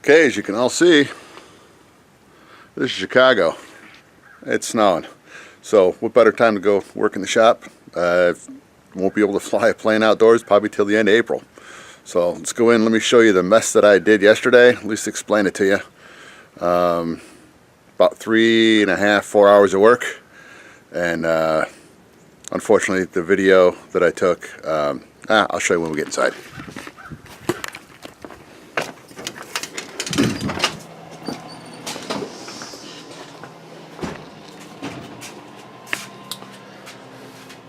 Okay, as you can all see, this is Chicago. It's snowing. So what better time to go work in the shop? Won't be able to fly a plane outdoors probably till the end of April. So let's go in, let me show you the mess that I did yesterday, at least explain it to you. About 3.5, 4 hours of work. And unfortunately the video that I took, I'll show you when we get inside.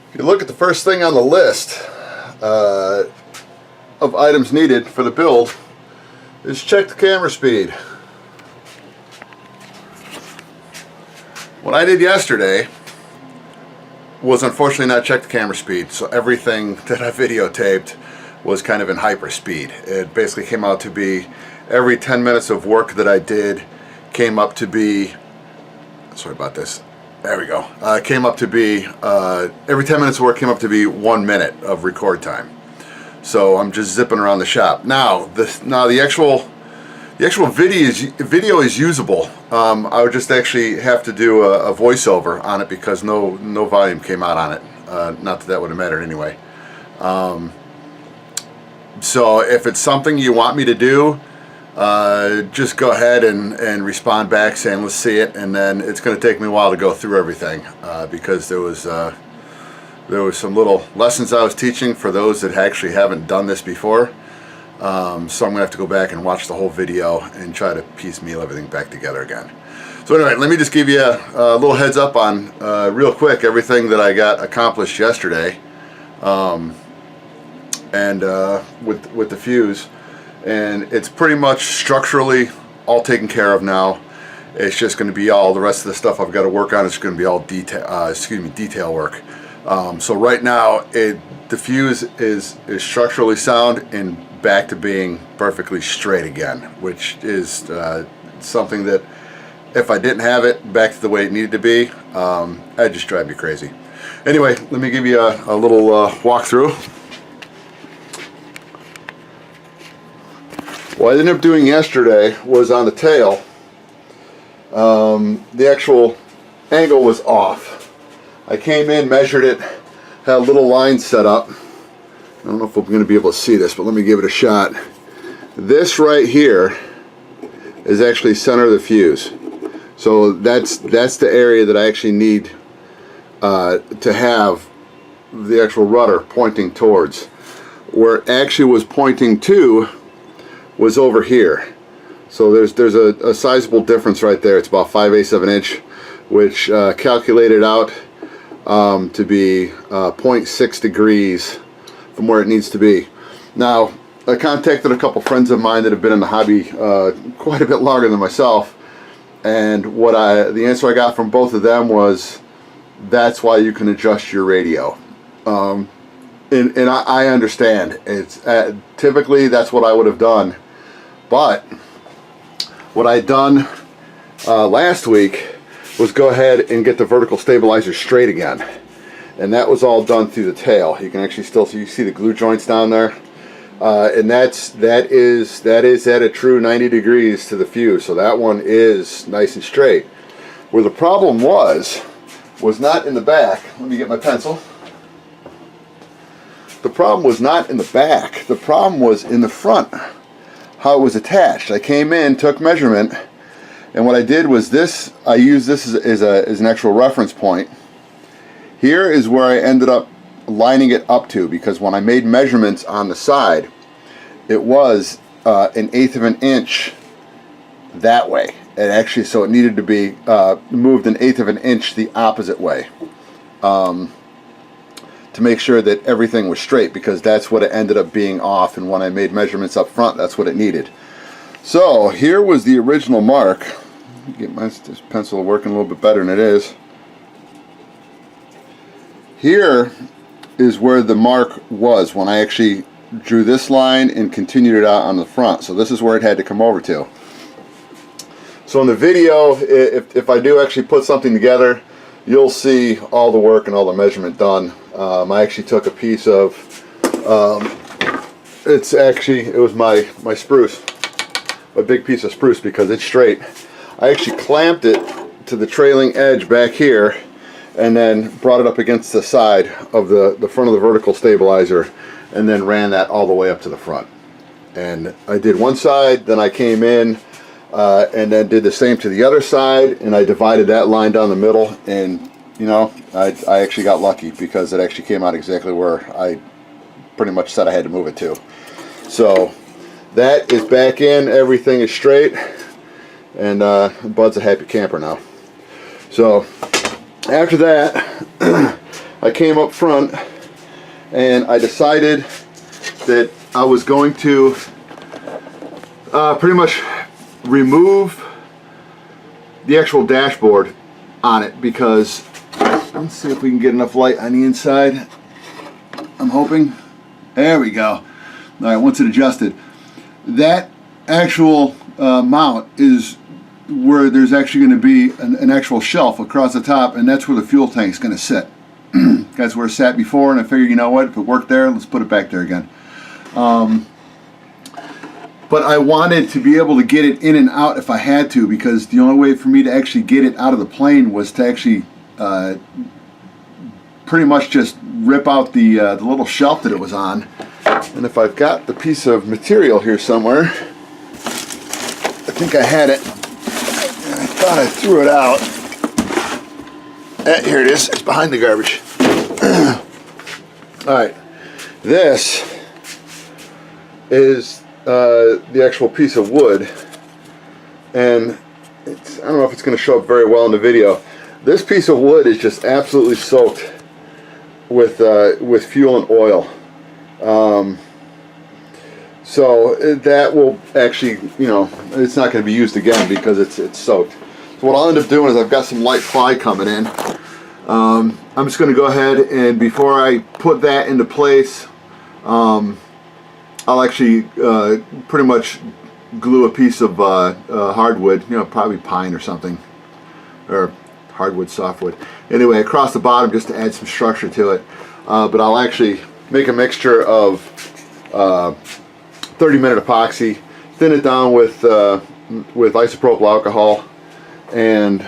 If you look at the first thing on the list of items needed for the build is check the camera speed. What I did yesterday was unfortunately not check the camera speed, so everything that I videotaped was kind of in hyper speed. It basically came out to be every 10 minutes of work that I did came up to be, sorry about this, there we go, came up to be, every 10 minutes of work came up to be 1 minute of record time. So I'm just zipping around the shop. Now the actual video is usable. I would just actually have to do a voiceover on it because no volume came out on it. Not that would have mattered anyway. So if it's something you want me to do, just go ahead and respond back saying let's see it, and then it's going to take me a while to go through everything because there was some little lessons I was teaching for those that actually haven't done this before. So I'm going to have to go back and watch the whole video and try to piecemeal everything back together again. So anyway, let me just give you a little heads up on, real quick, everything that I got accomplished yesterday and with the fuse. And it's pretty much structurally all taken care of now. It's just going to be all the rest of the stuff I've got to work on. It's going to be all detail work. So right now, the fuse is structurally sound and back to being perfectly straight again, which is something that if I didn't have it back to the way it needed to be, that'd just drive me crazy. Anyway, let me give you a little walkthrough. What I ended up doing yesterday was on the tail, the actual angle was off. I came in, measured it, had a little line set up. I don't know if I'm going to be able to see this, but let me give it a shot. This right here is actually center of the fuse. So that's the area that I actually need to have the actual rudder pointing towards. Where it actually was pointing to was over here. So there's a sizable difference right there. It's about 5/8 of an inch, which calculated out to be 0.6 degrees from where it needs to be. Now, I contacted a couple friends of mine that have been in the hobby quite a bit longer than myself, and the answer I got from both of them was that's why you can adjust your radio. And I understand. It's typically that's what I would have done, but what I done last week was go ahead and get the vertical stabilizer straight again, and that was all done through the tail. You can actually still see the glue joints down there, and that is at a true 90 degrees to the fuse. So that one is nice and straight. Where the problem was not in the back. Let me get my pencil. The problem was not in the back. The problem was in the front, how it was attached. I came in, took measurement, and what I did was this. I used this as an actual reference point. Here is where I ended up lining it up to, because when I made measurements on the side, it was 1/8 of an inch that way. And actually, so it needed to be moved 1/8 of an inch the opposite way to make sure that everything was straight, because that's what it ended up being off. And when I made measurements up front, that's what it needed. So here was the original mark. Get my pencil working a little bit better than it is. Here is where the mark was when I actually drew this line and continued it out on the front. So this is where it had to come over to. So in the video, if I do actually put something together, you'll see all the work and all the measurement done. I actually took a piece of, it was my spruce. a big piece of spruce because it's straight. I actually clamped it to the trailing edge back here and then brought it up against the side of the front of the vertical stabilizer and then ran that all the way up to the front. And I did one side, then I came in and then did the same to the other side, and I divided that line down the middle, and you know, I actually got lucky because it actually came out exactly where I pretty much said I had to move it to. So that is back in, everything is straight, and Bud's a happy camper now. So after that, I came up front and I decided that I was going to pretty much remove the actual dashboard on it, because let's see if we can get enough light on the inside. I'm hoping. There we go. All right, once it adjusted, that actual mount is where there's actually going to be an actual shelf across the top, and that's where the fuel tank is going to sit. That's where it sat before, and I figured, you know what, if it worked there, let's put it back there again. But I wanted to be able to get it in and out if I had to, because the only way for me to actually get it out of the plane was to actually pretty much just rip out the little shelf that it was on. And if I've got the piece of material here somewhere, I think I had it. I thought I threw it out. Here it is. It's behind the garbage. Alright, this is the actual piece of wood, and I don't know if it's going to show up very well in the video. This piece of wood is just absolutely soaked with fuel and oil. So that will actually, you know, it's not going to be used again because it's soaked. So what I'll end up doing is I've got some light ply coming in. I'm just going to go ahead and before I put that into place, I'll actually pretty much glue a piece of hardwood, you know, probably pine or something, or hardwood, softwood. Anyway, across the bottom just to add some structure to it. But I'll actually make a mixture of 30-minute epoxy, thin it down with isopropyl alcohol, and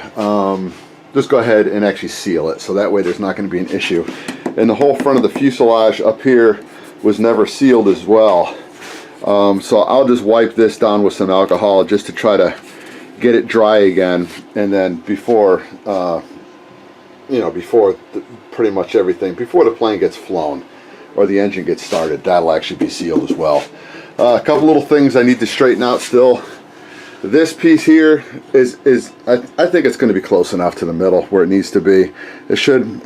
just go ahead and actually seal it, so that way there's not going to be an issue. And the whole front of the fuselage up here was never sealed as well, so I'll just wipe this down with some alcohol just to try to get it dry again, and then before you know, pretty much everything, before the plane gets flown or the engine gets started, that'll actually be sealed as well. A couple little things I need to straighten out still. This piece here is I think it's going to be close enough to the middle where it needs to be. It should.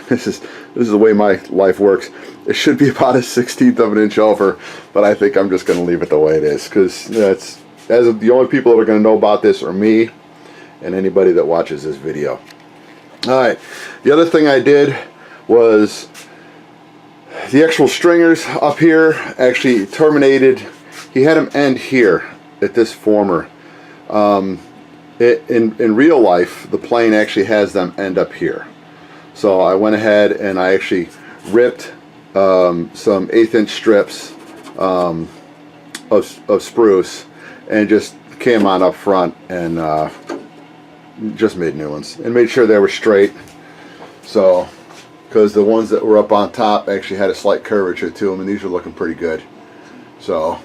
This is the way my life works. It should be about a 1/16 of an inch over, but I think I'm just going to leave it the way it is, because that's, as of the only people that are going to know about this are me and anybody that watches this video. All right. The other thing I did was the actual stringers up here actually terminated. He had them end here at this former. In real life, the plane actually has them end up here. So I went ahead and I actually ripped some 1/8 inch strips of spruce and just came on up front and just made new ones and made sure they were straight. So, because the ones that were up on top actually had a slight curvature to them, and these were looking pretty good. So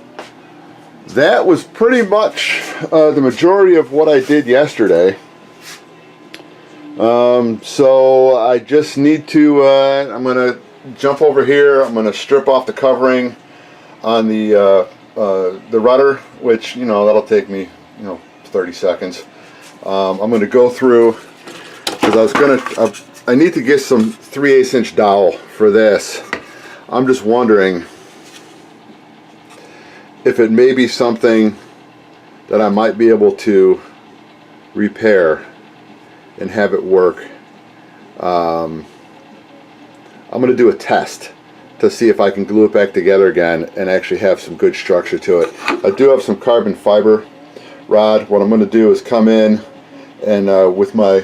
that was pretty much the majority of what I did yesterday. So I just need to, I'm going to jump over here. I'm going to strip off the covering on the rudder, which, you know, that'll take me, you know, 30 seconds. I'm going to go through, because I need to get some 3/8 inch dowel for this. I'm just wondering if it may be something that I might be able to repair and have it work. I'm going to do a test to see if I can glue it back together again and actually have some good structure to it. I do have some carbon fiber rod. What I'm going to do is come in and with my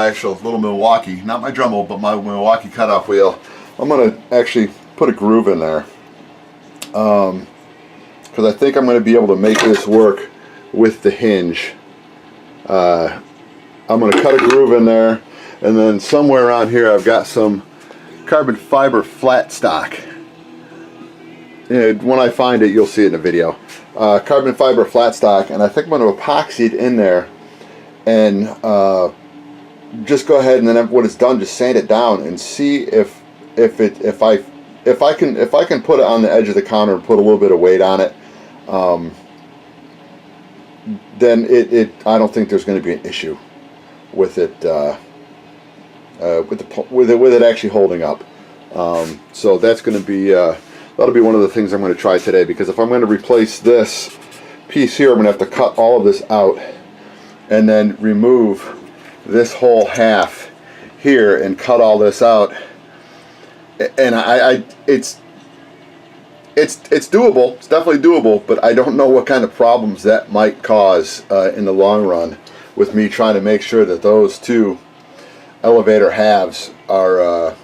actual little Milwaukee, not my Dremel, but my Milwaukee cutoff wheel, I'm going to actually put a groove in there. Because because I think I'm going to be able to make this work with the hinge. I'm going to cut a groove in there, and then somewhere around here I've got some carbon fiber flat stock. And when I find it, you'll see it in the video. Carbon fiber flat stock, and I think I'm going to epoxy it in there, and just go ahead and then when it's done, just sand it down and see if I can put it on the edge of the counter and put a little bit of weight on it. Then I don't think there's going to be an issue with it with it actually holding up. So that's going to be that'll be one of the things I'm going to try today, because if I'm going to replace this piece here, I'm going to have to cut all of this out and then remove this whole half here and cut all this out. And it's doable. It's definitely doable, but I don't know what kind of problems that might cause in the long run with me trying to make sure that those two elevator halves are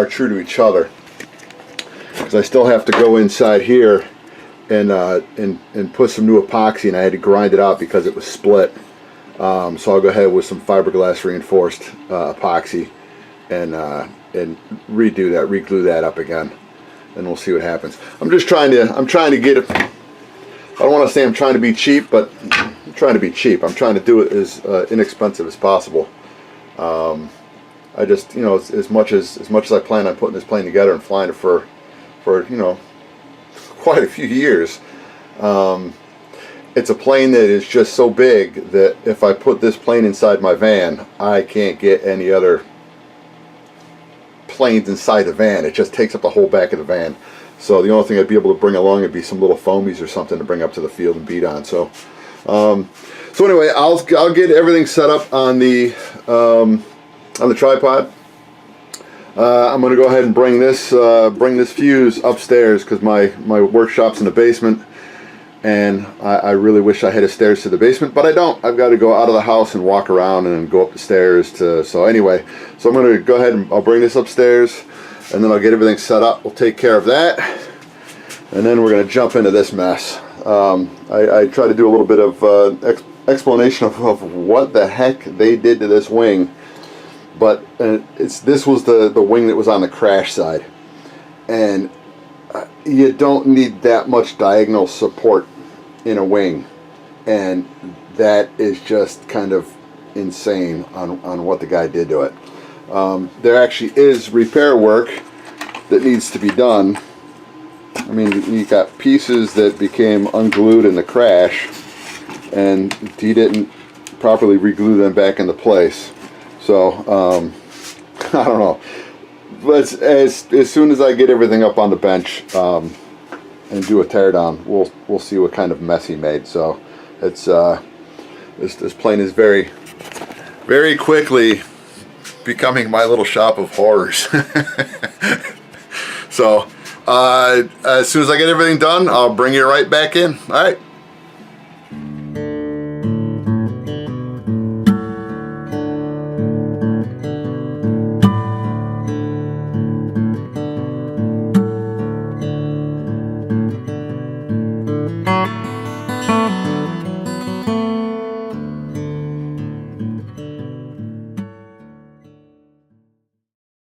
true to each other. Because I still have to go inside here and put some new epoxy, and I had to grind it out because it was split. So I'll go ahead with some fiberglass reinforced epoxy and redo that, reglue that up again, and we'll see what happens. I'm trying to get it. I don't want to say I'm trying to be cheap, but I'm trying to be cheap. I'm trying to do it as inexpensive as possible. I just, as much as I plan on putting this plane together and flying it for quite a few years. It's a plane that is just so big that if I put this plane inside my van, I can't get any other planes inside the van. It just takes up the whole back of the van. So the only thing I'd be able to bring along would be some little foamies or something to bring up to the field and beat on. So anyway, I'll get everything set up on the tripod. I'm going to go ahead and bring this fuse upstairs, because my workshop's in the basement, and I really wish I had a stairs to the basement, but I don't. I've got to go out of the house and walk around and then go up the stairs so anyway, so I'm going to go ahead and I'll bring this upstairs, and then I'll get everything set up. We'll take care of that, and then we're going to jump into this mess. I try to do a little bit of explanation of what the heck they did to this wing. But this was the wing that was on the crash side, and you don't need that much diagonal support in a wing, and that is just kind of insane on what the guy did to it. There actually is repair work that needs to be done. I mean, you got pieces that became unglued in the crash, and he didn't properly reglue them back into place. So I don't know, but as soon as I get everything up on the bench and do a teardown, we'll see what kind of mess he made. So it's this plane is very, very quickly becoming my little shop of horrors. So as soon as I get everything done, I'll bring you right back in. All right.